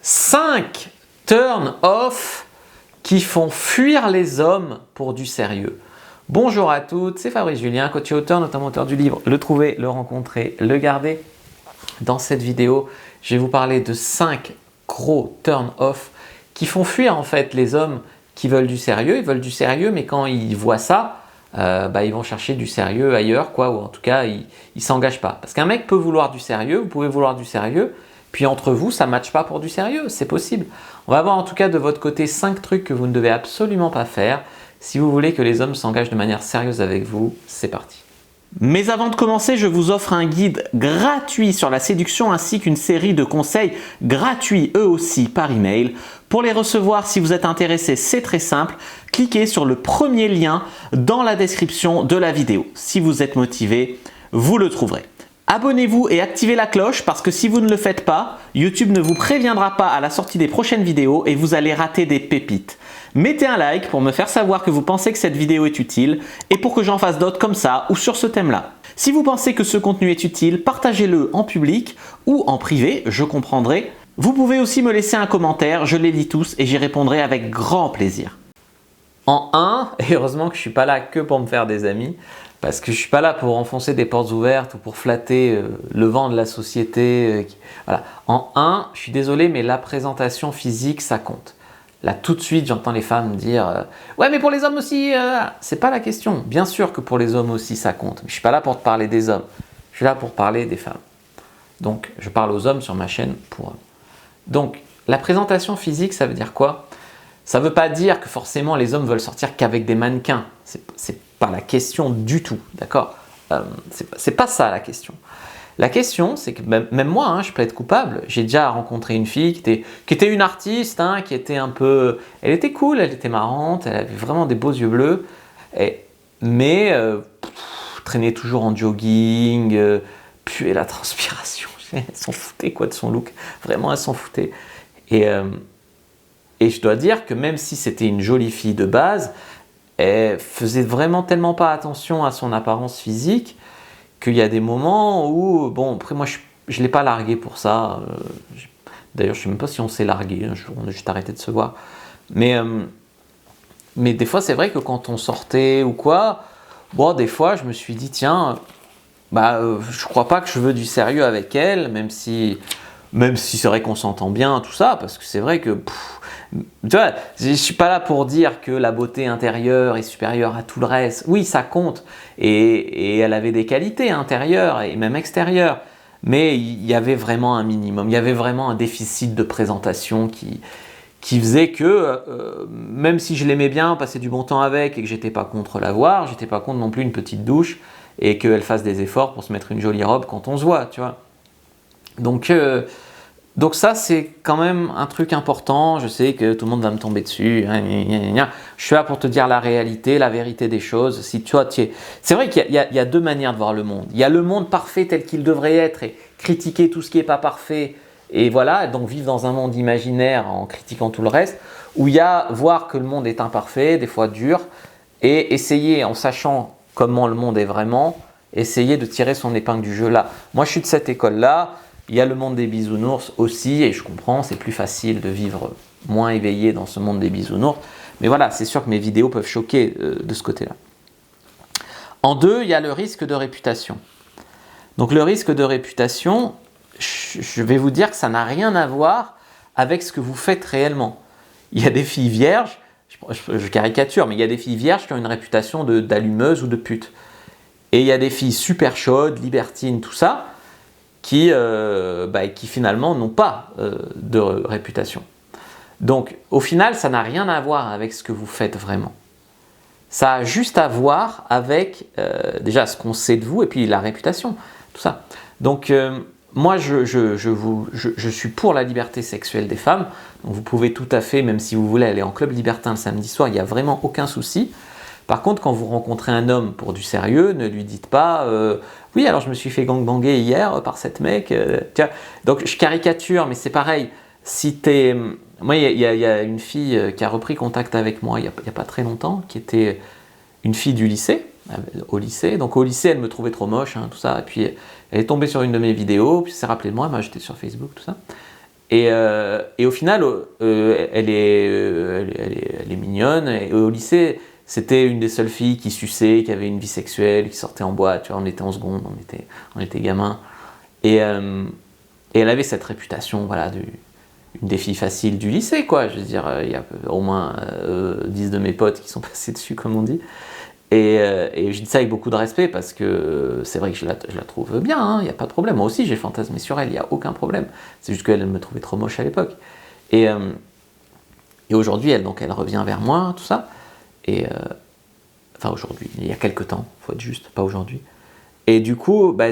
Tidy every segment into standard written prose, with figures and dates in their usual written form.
5 turn-off qui font fuir les hommes pour du sérieux. Bonjour à toutes, c'est Fabrice Julien, coach et auteur, notamment auteur du livre Le trouver, le rencontrer, le garder. Dans cette vidéo, je vais vous parler de 5 gros turn-off qui font fuir en fait les hommes qui veulent du sérieux. Ils veulent du sérieux, mais quand ils voient ça, ils vont chercher du sérieux ailleurs, ou en tout cas, ils ne s'engagent pas. Parce qu'un mec peut vouloir du sérieux, vous pouvez vouloir du sérieux, puis entre vous, ça ne matche pas pour du sérieux, c'est possible. On va voir en tout cas de votre côté 5 trucs que vous ne devez absolument pas faire si vous voulez que les hommes s'engagent de manière sérieuse avec vous. C'est parti. Mais avant de commencer, je vous offre un guide gratuit sur la séduction ainsi qu'une série de conseils gratuits eux aussi par email. Pour les recevoir, si vous êtes intéressé, c'est très simple. Cliquez sur le premier lien dans la description de la vidéo. Si vous êtes motivé, vous le trouverez. Abonnez-vous et activez la cloche parce que si vous ne le faites pas, YouTube ne vous préviendra pas à la sortie des prochaines vidéos et vous allez rater des pépites. Mettez un like pour me faire savoir que vous pensez que cette vidéo est utile et pour que j'en fasse d'autres comme ça ou sur ce thème-là. Si vous pensez que ce contenu est utile, partagez-le en public ou en privé, je comprendrai. Vous pouvez aussi me laisser un commentaire, je les lis tous et j'y répondrai avec grand plaisir. En 1, et heureusement que je ne suis pas là que pour me faire des amis, parce que je ne suis pas là pour enfoncer des portes ouvertes ou pour flatter le vent de la société. Voilà. En 1, je suis désolé, mais la présentation physique, ça compte. Là, tout de suite, j'entends les femmes dire ouais, mais pour les hommes aussi, c'est pas la question. Bien sûr que pour les hommes aussi, ça compte. Mais je ne suis pas là pour te parler des hommes. Je suis là pour parler des femmes. Donc, je parle aux hommes sur ma chaîne pour hommes. Donc, la présentation physique, ça veut dire quoi? Ça ne veut pas dire que forcément les hommes veulent sortir qu'avec des mannequins. C'est pas la question du tout, d'accord? C'est pas ça la question. La question, c'est que même moi, je plaide coupable. J'ai déjà rencontré une fille qui était une artiste, qui était un peu... Elle était cool, elle était marrante, elle avait vraiment des beaux yeux bleus, mais traînait toujours en jogging, puait la transpiration. Elles s'en foutaient quoi de son look. Vraiment, elles s'en foutaient. Et je dois dire que même si c'était une jolie fille de base, elle faisait vraiment tellement pas attention à son apparence physique qu'il y a des moments où, bon, après moi je ne l'ai pas larguée pour ça. D'ailleurs, je ne sais même pas si on s'est largué, un jour, on a juste arrêté de se voir. Mais des fois, c'est vrai que quand on sortait ou quoi, bon, des fois, je me suis dit, tiens, je crois pas que je veux du sérieux avec elle, même si c'est vrai qu'on s'entend bien, tout ça, parce que c'est vrai que, tu vois, je ne suis pas là pour dire que la beauté intérieure est supérieure à tout le reste. Oui, ça compte, et elle avait des qualités intérieures et même extérieures, mais il y avait vraiment un minimum, il y avait vraiment un déficit de présentation qui faisait que, même si je l'aimais bien, passer du bon temps avec et que j'étais pas contre la voir, j'étais pas contre non plus une petite douche et qu'elle fasse des efforts pour se mettre une jolie robe quand on se voit, tu vois. Donc ça, c'est quand même un truc important. Je sais que tout le monde va me tomber dessus. Je suis là pour te dire la réalité, la vérité des choses. Si toi, c'est vrai qu'il y a deux manières de voir le monde. Il y a le monde parfait tel qu'il devrait être et critiquer tout ce qui n'est pas parfait. Et voilà, donc vivre dans un monde imaginaire en critiquant tout le reste. Ou il y a voir que le monde est imparfait, des fois dur, et essayer, en sachant comment le monde est vraiment, essayer de tirer son épingle du jeu là. Moi, je suis de cette école-là. Il y a le monde des bisounours aussi, et je comprends, c'est plus facile de vivre moins éveillé dans ce monde des bisounours. Mais voilà, c'est sûr que mes vidéos peuvent choquer de ce côté-là. En 2, il y a le risque de réputation. Donc le risque de réputation, je vais vous dire que ça n'a rien à voir avec ce que vous faites réellement. Il y a des filles vierges, je caricature, mais il y a des filles vierges qui ont une réputation d'allumeuses ou de putes. Et il y a des filles super chaudes, libertines, tout ça, qui finalement n'ont pas de réputation. Donc, au final, ça n'a rien à voir avec ce que vous faites vraiment. Ça a juste à voir avec déjà ce qu'on sait de vous et puis la réputation, tout ça. Donc, moi, je suis pour la liberté sexuelle des femmes. Donc, vous pouvez tout à fait, même si vous voulez aller en club libertin le samedi soir, il n'y a vraiment aucun souci. Par contre, quand vous rencontrez un homme pour du sérieux, ne lui dites pas oui, alors je me suis fait gangbanger hier par cette mec. Donc je caricature, mais c'est pareil. Moi, il y a une fille qui a repris contact avec moi il n'y a pas très longtemps, qui était une fille du lycée, au lycée. Donc au lycée, elle me trouvait trop moche, tout ça. Et puis elle est tombée sur une de mes vidéos, puis elle s'est rappelée de moi, j'étais sur Facebook, tout ça. Et au final, elle est mignonne. Et au lycée, c'était une des seules filles qui suçait, qui avait une vie sexuelle, qui sortait en boîte. Tu vois, on était en seconde, on était gamins. Et elle avait cette réputation, voilà, une des filles faciles du lycée, quoi. Je veux dire, il y a au moins 10 de mes potes qui sont passés dessus, comme on dit. Et je dis ça avec beaucoup de respect parce que c'est vrai que je la trouve bien, hein, il n'y a pas de problème. Moi aussi, j'ai fantasmé sur elle, il n'y a aucun problème. C'est juste qu'elle me trouvait trop moche à l'époque. Et aujourd'hui, elle revient vers moi, tout ça. Enfin, aujourd'hui, il y a quelques temps, faut être juste, pas aujourd'hui. Et du coup, moi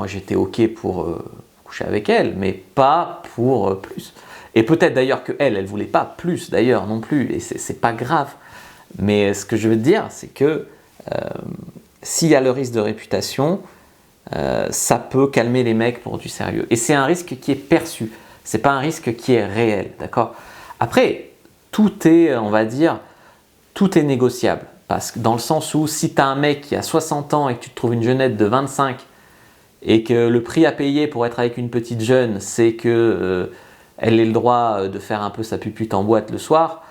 j'étais ok pour coucher avec elle, mais pas pour plus. Et peut-être d'ailleurs qu'elle voulait pas plus d'ailleurs non plus, et c'est pas grave. Mais ce que je veux dire, c'est que s'il y a le risque de réputation, ça peut calmer les mecs pour du sérieux. Et c'est un risque qui est perçu, c'est pas un risque qui est réel, d'accord? Après, tout est, on va dire, tout est négociable. Parce que dans le sens où si tu as un mec qui a 60 ans et que tu te trouves une jeunette de 25 et que le prix à payer pour être avec une petite jeune, c'est que elle ait le droit de faire un peu sa pupute en boîte le soir,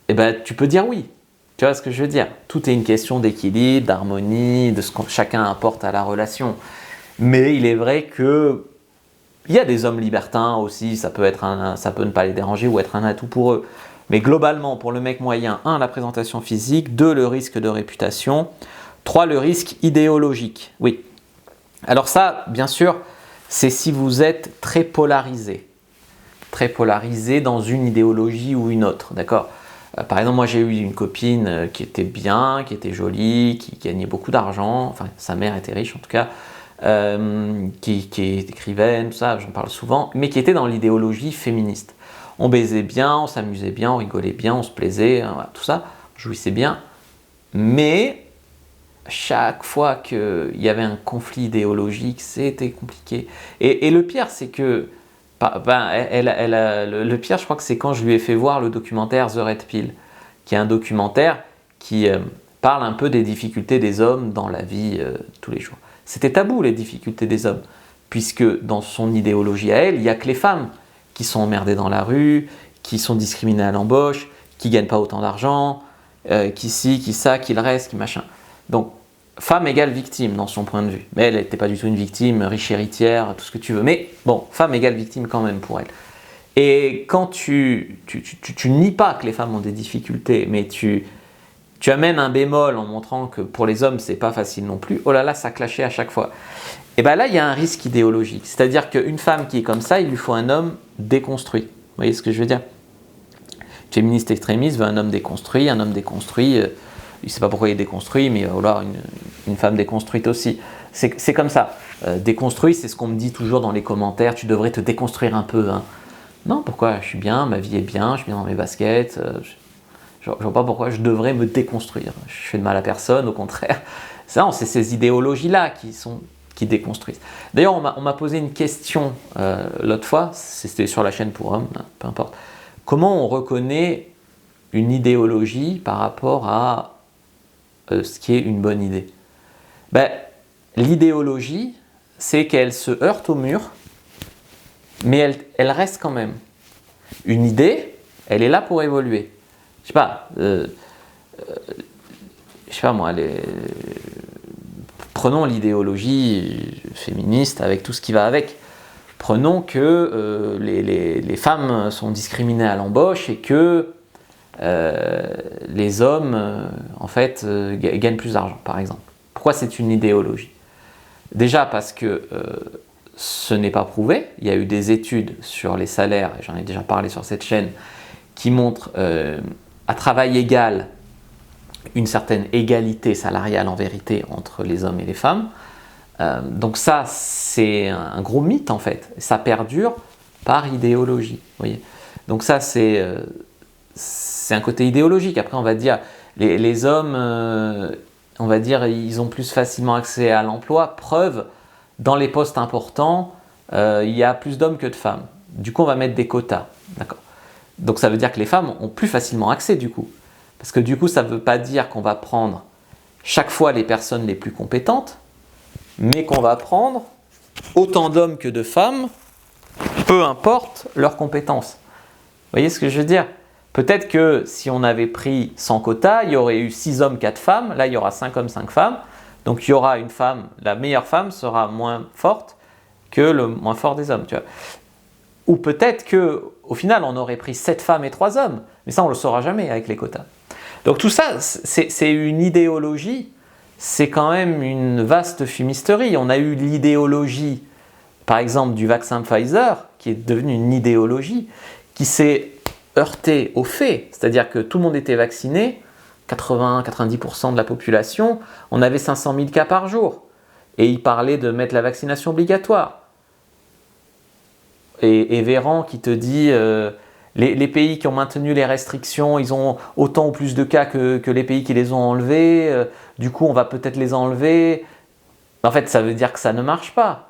eh ben, tu peux dire oui. Tu vois ce que je veux dire? Tout est une question d'équilibre, d'harmonie, de ce que chacun apporte à la relation. Mais il est vrai que il y a des hommes libertins aussi, ça peut ne pas les déranger ou être un atout pour eux. Mais globalement, pour le mec moyen, 1, la présentation physique, 2, le risque de réputation, 3, le risque idéologique. Oui. Alors ça, bien sûr, c'est si vous êtes très polarisé dans une idéologie ou une autre, d'accord? Par exemple, moi j'ai eu une copine qui était bien, qui était jolie, qui gagnait beaucoup d'argent, enfin sa mère était riche en tout cas, qui est écrivaine, tout ça, j'en parle souvent, mais qui était dans l'idéologie féministe. On baisait bien, on s'amusait bien, on rigolait bien, on se plaisait, hein, voilà, tout ça, on jouissait bien. Mais chaque fois qu'il y avait un conflit idéologique, c'était compliqué. Et le pire, c'est que, le pire, je crois que c'est quand je lui ai fait voir le documentaire The Red Pill, qui est un documentaire qui parle un peu des difficultés des hommes dans la vie tous les jours. C'était tabou, les difficultés des hommes, puisque dans son idéologie à elle, il n'y a que les femmes qui sont emmerdés dans la rue, qui sont discriminés à l'embauche, qui ne gagnent pas autant d'argent, qui ci, qui ça, qui le reste, qui machin. Donc, femme égale victime dans son point de vue. Mais elle n'était pas du tout une victime, riche héritière, tout ce que tu veux. Mais bon, femme égale victime quand même pour elle. Et quand tu nies pas que les femmes ont des difficultés, mais tu amènes un bémol en montrant que pour les hommes, c'est pas facile non plus, oh là là, ça clashait à chaque fois. Et bien là, il y a un risque idéologique. C'est-à-dire qu'une femme qui est comme ça, il lui faut un homme déconstruit. Vous voyez ce que je veux dire? Une féministe extrémiste veut un homme déconstruit. Un homme déconstruit, il ne sait pas pourquoi il est déconstruit, mais il va vouloir une femme déconstruite aussi. C'est comme ça. Déconstruit, c'est ce qu'on me dit toujours dans les commentaires. Tu devrais te déconstruire un peu. Hein. Non, pourquoi? Je suis bien, ma vie est bien, je suis bien dans mes baskets. Je ne vois pas pourquoi je devrais me déconstruire. Je fais de mal à personne, au contraire. C'est ces idéologies-là qui déconstruisent. D'ailleurs, on m'a posé une question l'autre fois, c'était sur la chaîne pour hommes, hein, peu importe. Comment on reconnaît une idéologie par rapport à ce qui est une bonne idée? L'idéologie, c'est qu'elle se heurte au mur, mais elle reste quand même. Une idée, elle est là pour évoluer. Je sais pas moi, prenons l'idéologie féministe avec tout ce qui va avec. Prenons que les femmes sont discriminées à l'embauche et que les hommes, en fait, gagnent plus d'argent, par exemple. Pourquoi c'est une idéologie? Déjà parce que ce n'est pas prouvé. Il y a eu des études sur les salaires, et j'en ai déjà parlé sur cette chaîne, qui montrent à travail égal une certaine égalité salariale en vérité entre les hommes et les femmes. Donc ça, c'est un gros mythe en fait. Ça perdure par idéologie. Voyez. Donc ça, c'est un côté idéologique. Après, on va dire, les hommes, on va dire, ils ont plus facilement accès à l'emploi. Preuve, dans les postes importants, il y a plus d'hommes que de femmes. Du coup, on va mettre des quotas. D'accord. Donc ça veut dire que les femmes ont plus facilement accès du coup. Parce que du coup, ça ne veut pas dire qu'on va prendre chaque fois les personnes les plus compétentes, mais qu'on va prendre autant d'hommes que de femmes peu importe leurs compétences. Vous voyez ce que je veux dire? Peut-être que si on avait pris sans quota, il y aurait eu 6 hommes, 4 femmes. Là, il y aura 5 hommes, 5 femmes. Donc, il y aura une femme, la meilleure femme sera moins forte que le moins fort des hommes. Tu vois. Ou peut-être qu'au final, on aurait pris 7 femmes et 3 hommes. Mais ça, on ne le saura jamais avec les quotas. Donc, tout ça, c'est une idéologie. C'est quand même une vaste fumisterie. On a eu l'idéologie, par exemple, du vaccin Pfizer, qui est devenue une idéologie, qui s'est heurtée aux faits. C'est-à-dire que tout le monde était vacciné, 80-90% de la population, on avait 500 000 cas par jour. Et il parlait de mettre la vaccination obligatoire. Et Véran qui te dit les pays qui ont maintenu les restrictions, ils ont autant ou plus de cas que les pays qui les ont enlevés. Du coup, on va peut-être les enlever. En fait, ça veut dire que ça ne marche pas.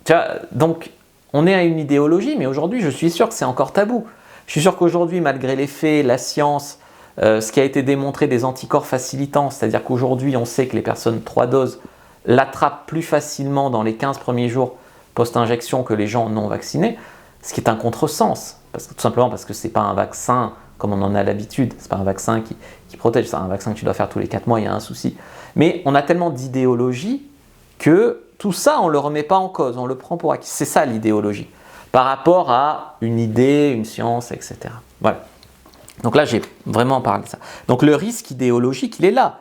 Tu vois, donc, on est à une idéologie, mais aujourd'hui, je suis sûr que c'est encore tabou. Je suis sûr qu'aujourd'hui, malgré les faits, la science, ce qui a été démontré des anticorps facilitants, c'est-à-dire qu'aujourd'hui, on sait que les personnes 3 doses l'attrapent plus facilement dans les 15 premiers jours post-injection que les gens non vaccinés, ce qui est un contresens. Tout simplement parce que ce n'est pas un vaccin comme on en a l'habitude. Ce n'est pas un vaccin qui protège, c'est un vaccin que tu dois faire tous les 4 mois, il y a un souci. Mais on a tellement d'idéologie que tout ça, on ne le remet pas en cause, on le prend pour acquis. C'est ça l'idéologie, par rapport à une idée, une science, etc. Voilà. Donc là, j'ai vraiment parlé de ça. Donc le risque idéologique, il est là.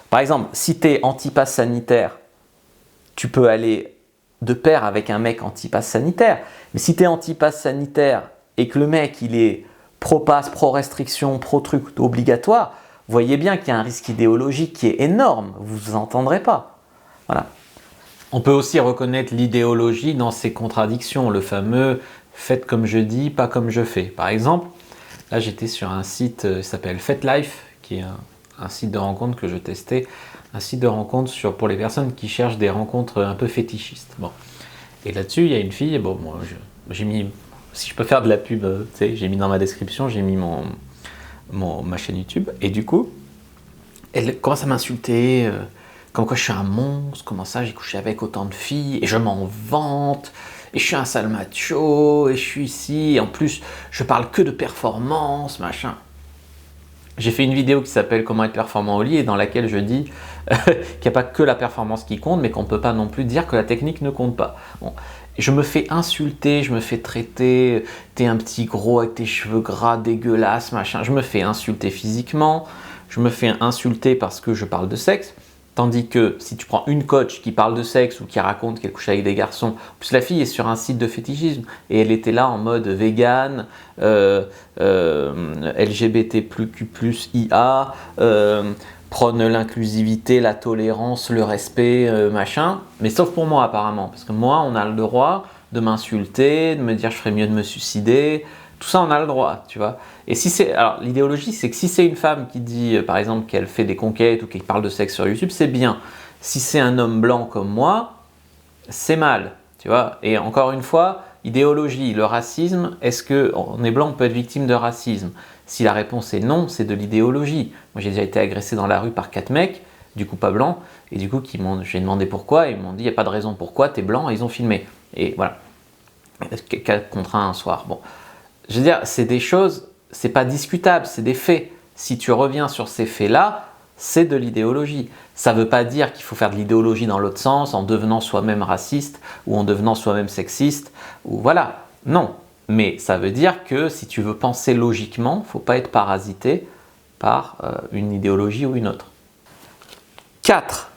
Par exemple, si tu es anti-pass sanitaire, tu peux aller de pair avec un mec anti-pass sanitaire. Mais si tu es anti-pass sanitaire et que le mec, il est pro-pass, pro-restriction, pro-truc obligatoire, vous voyez bien qu'il y a un risque idéologique qui est énorme. Vous ne vous entendrez pas. Voilà. On peut aussi reconnaître l'idéologie dans ses contradictions, le fameux « faites comme je dis, pas comme je fais ». Par exemple, là j'étais sur un site qui s'appelle FetLife, qui est un site de rencontre que je testais, un site de rencontre pour les personnes qui cherchent des rencontres un peu fétichistes. Bon. Et là-dessus, il y a une fille, bon, moi j'ai mis, si je peux faire de la pub, j'ai mis dans ma description, j'ai mis ma chaîne YouTube, et du coup, elle commence à m'insulter, comme quoi je suis un monstre, comment ça j'ai couché avec autant de filles, et je m'en vante, et je suis un sale macho, et je suis ici, et en plus je parle que de performance, machin. J'ai fait une vidéo qui s'appelle « Comment être performant au lit » et dans laquelle je dis qu'il n'y a pas que la performance qui compte, mais qu'on ne peut pas non plus dire que la technique ne compte pas. Bon. Je me fais insulter, je me fais traiter « t'es un petit gros avec tes cheveux gras dégueulasses, machin ». Je me fais insulter physiquement, je me fais insulter parce que je parle de sexe. Tandis que si tu prends une coach qui parle de sexe ou qui raconte qu'elle couche avec des garçons, en plus la fille est sur un site de fétichisme et elle était là en mode vegan, LGBTQ+, IA, prône l'inclusivité, la tolérance, le respect, machin. Mais sauf pour moi apparemment, parce que moi on a le droit de m'insulter, de me dire je ferais mieux de me suicider. Tout ça, on a le droit, tu vois. Et si c'est, alors l'idéologie, c'est que si c'est une femme qui dit, par exemple, qu'elle fait des conquêtes ou qu'elle parle de sexe sur YouTube, c'est bien. Si c'est un homme blanc comme moi, c'est mal, tu vois. Et encore une fois, idéologie, le racisme, est-ce qu'on est blanc, on peut être victime de racisme? Si la réponse est non, c'est de l'idéologie. Moi, j'ai déjà été agressé dans la rue par 4 mecs, du coup pas blancs, et du coup, j'ai demandé pourquoi, et ils m'ont dit, il n'y a pas de raison pourquoi, t'es blanc, et ils ont filmé. Et voilà. 4 contre 1 un soir. Bon. Je veux dire, c'est des choses, c'est pas discutable, c'est des faits. Si tu reviens sur ces faits-là, c'est de l'idéologie. Ça ne veut pas dire qu'il faut faire de l'idéologie dans l'autre sens, en devenant soi-même raciste ou en devenant soi-même sexiste, ou voilà. Non. Mais ça veut dire que si tu veux penser logiquement, il ne faut pas être parasité par une idéologie ou une autre. 4.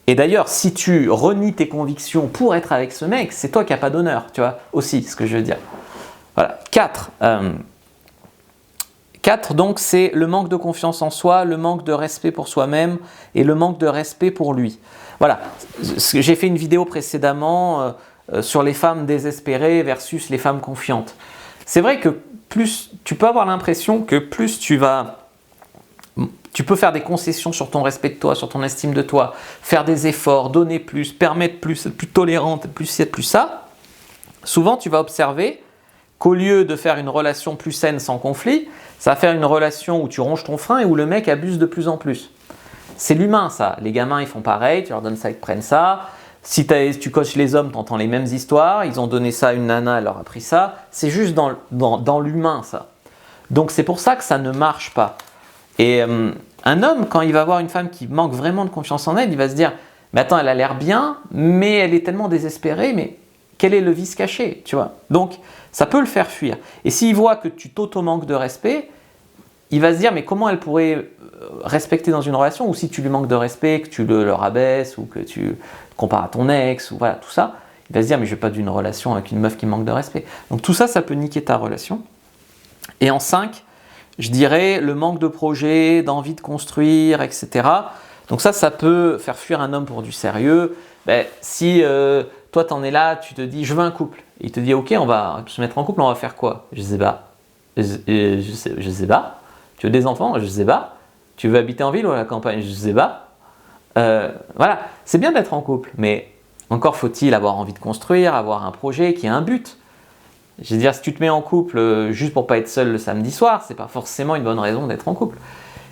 Et d'ailleurs, si tu renies tes convictions pour être avec ce mec, c'est toi qui n'as pas d'honneur, tu vois, aussi, ce que je veux dire. Voilà. 4. 4, donc, c'est le manque de confiance en soi, le manque de respect pour soi-même et le manque de respect pour lui. Voilà. J'ai fait une vidéo précédemment sur les femmes désespérées versus les femmes confiantes. C'est vrai que plus, tu peux avoir l'impression que plus tu peux faire des concessions sur ton respect de toi, sur ton estime de toi, faire des efforts, donner plus, permettre plus, être plus tolérante, plus ci, plus ça. Souvent, tu vas observer qu'au lieu de faire une relation plus saine sans conflit, ça va faire une relation où tu ronges ton frein et où le mec abuse de plus en plus. C'est l'humain ça, les gamins ils font pareil, tu leur donnes ça, ils te prennent ça, Si tu coaches les hommes, tu entends les mêmes histoires. Ils ont donné ça à une nana, elle leur a appris ça. C'est juste dans l'humain, ça. Donc c'est pour ça que ça ne marche pas. Et un homme, quand il va voir une femme qui manque vraiment de confiance en elle, il va se dire « Mais attends, elle a l'air bien, mais elle est tellement désespérée, mais quel est le vice caché ?» Tu vois. Donc ça peut le faire fuir. Et s'il voit que tu t'auto-manques de respect, il va se dire « Mais comment elle pourrait respecter dans une relation ?» Ou si tu lui manques de respect, que tu le rabaisses ou que tu le compares à ton ex, ou voilà, tout ça, il va se dire « Mais je ne vais pas d'une relation avec une meuf qui manque de respect. » Donc tout ça, ça peut niquer ta relation. Et en 5, je dirais le manque de projet, d'envie de construire, etc. Donc ça peut faire fuir un homme pour du sérieux. Ben, si toi, tu en es là, tu te dis « Je veux un couple ». Il te dit « Ok, on va se mettre en couple, on va faire quoi ?» Je sais pas. Je sais pas. Tu veux des enfants? Je sais pas. Tu veux habiter en ville ou à la campagne? Je sais pas. Voilà, c'est bien d'être en couple, mais encore faut-il avoir envie de construire, avoir un projet qui a un but. Je veux dire, si tu te mets en couple juste pour pas être seul le samedi soir, c'est pas forcément une bonne raison d'être en couple.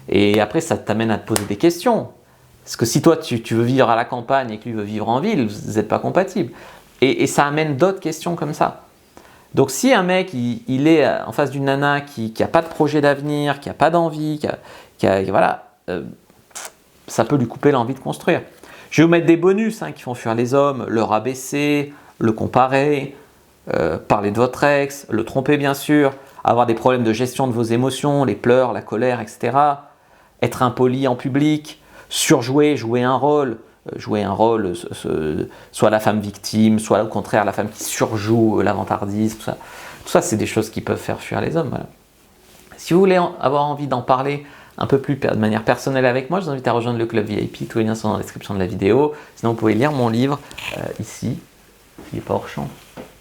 Et après, ça t'amène à te poser des questions. Parce que si toi, tu veux vivre à la campagne et que lui veut vivre en ville, vous n'êtes pas compatibles. Et ça amène d'autres questions comme ça. Donc si un mec, il est en face d'une nana qui n'a pas de projet d'avenir, qui n'a pas d'envie, voilà, ça peut lui couper l'envie de construire. Je vais vous mettre des bonus qui font fuir les hommes, le rabaisser, le comparer, parler de votre ex, le tromper bien sûr, avoir des problèmes de gestion de vos émotions, les pleurs, la colère, etc. Être impoli en public, surjouer, jouer un rôle, soit la femme victime, soit au contraire la femme qui surjoue la vantardise, tout ça. Tout ça, c'est des choses qui peuvent faire fuir les hommes. Voilà. Si vous voulez avoir envie d'en parler un peu plus de manière personnelle avec moi, je vous invite à rejoindre le club VIP. Tous les liens sont dans la description de la vidéo. Sinon, vous pouvez lire mon livre ici. Il n'est pas hors champ,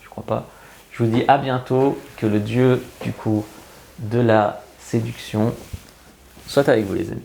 je crois pas. Je vous dis à bientôt. Que le Dieu du coup de la séduction soit avec vous, les amis.